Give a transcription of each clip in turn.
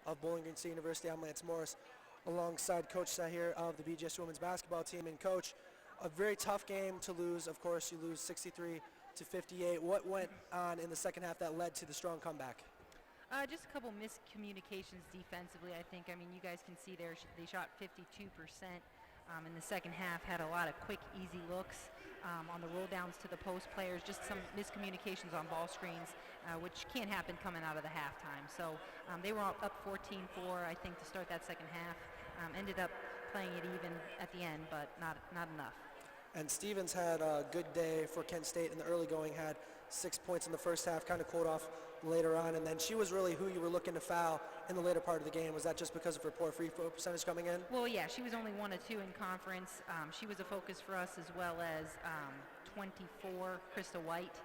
of Bowling Green State University. I'm Lance Morris, alongside Coach Sahar of the BGSU women's basketball team. And Coach, a very tough game to lose. Of course, you lose 63-58. What went on in the second half that led to the strong comeback? Just a couple miscommunications defensively, I think. I mean, you guys can see there they shot 52% in the second half, had a lot of quick, easy looks on the roll downs to the post players, just some miscommunications on ball screens, which can't happen coming out of the halftime. So they were up 14-4, I think, to start that second half. Ended up playing it even at the end, but not enough. And Stevens had a good day for Kent State in the early going, had 6 points in the first half, kind of cooled off later on, and then she was really who you were looking to foul in the later part of the game. Was that just because of her poor free throw percentage coming in? Well, yeah, she was only 1 of 2 in conference. She was a focus for us, as well as 24, Krista White.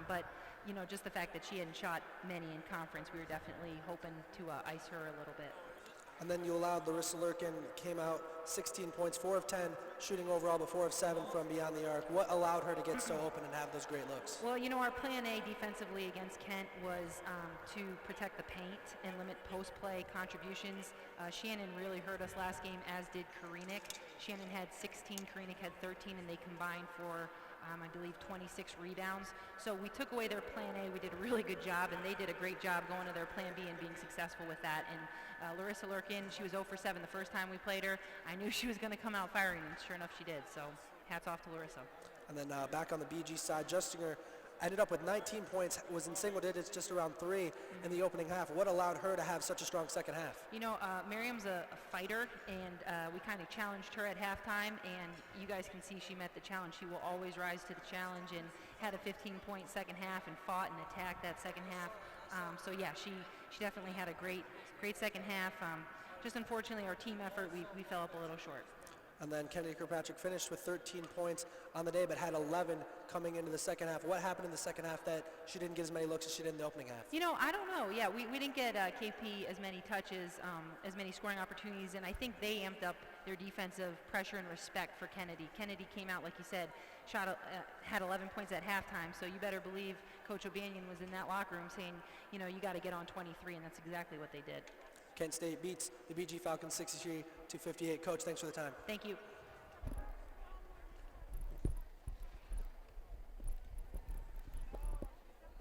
But, you know, just the fact that she hadn't shot many in conference, we were definitely hoping to ice her a little bit. And then you allowed Larissa Lurkin, came out 16 points, 4 of 10, shooting overall, but 4 of 7 from beyond the arc. What allowed her to get so open and have those great looks? Well, you know, our plan A defensively against Kent was to protect the paint and limit post-play contributions. Shannon really hurt us last game, as did Karinik. Shannon had 16, Karinik had 13, and they combined for I believe 26 rebounds. So we took away their plan A. We did a really good job, and they did a great job going to their plan B and being successful with that. And Larissa Lurkin, she was 0 for 7 the first time we played her. I knew she was going to come out firing, and sure enough she did. So hats off to Larissa. And then back on the BG side, Justinger ended up with 19 points, was in single digits, just around 3 in the opening half. What allowed her to have such a strong second half? You know, Miriam's a fighter, and we kind of challenged her at halftime, and you guys can see she met the challenge. She will always rise to the challenge, and had a 15-point second half and fought and attacked that second half. So yeah, she definitely had a great second half. Just unfortunately, our team effort, we fell up a little short. And then Kennedy Kirkpatrick finished with 13 points on the day, but had 11 coming into the second half. What happened in the second half that she didn't get as many looks as she did in the opening half? You know, I don't know. Yeah, we didn't get KP as many touches, as many scoring opportunities, and I think they amped up their defensive pressure and respect for Kennedy. Kennedy came out, like you said, had 11 points at halftime, so you better believe Coach O'Banion was in that locker room saying, you know, you got to get on 23, and that's exactly what they did. Kent State beats the BG Falcons 63-58. Coach, thanks for the time. Thank you.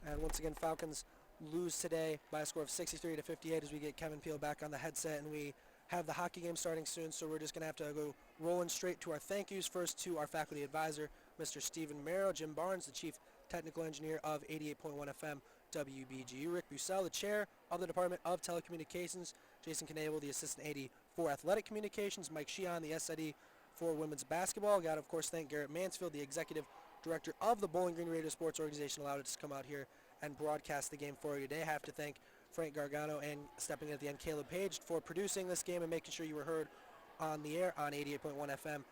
And once again, Falcons lose today by a score of 63-58 as we get Kevin Peel back on the headset, and we have the hockey game starting soon, so we're just going to have to go rolling straight to our thank yous. First to our faculty advisor, Mr. Stephen Merrow, Jim Barnes, the Chief Technical Engineer of 88.1 FM WBGU, Rick Bussell, the Chair of the Department of Telecommunications, Jason Knable, the Assistant AD for Athletic Communications, Mike Sheehan, the SID for Women's Basketball. Got to, of course, thank Garrett Mansfield, the Executive Director of the Bowling Green Radio Sports Organization, allowed us to come out here and broadcast the game for you today. I have to thank Frank Gargano and, stepping in at the end, Caleb Page for producing this game and making sure you were heard on the air on 88.1 FM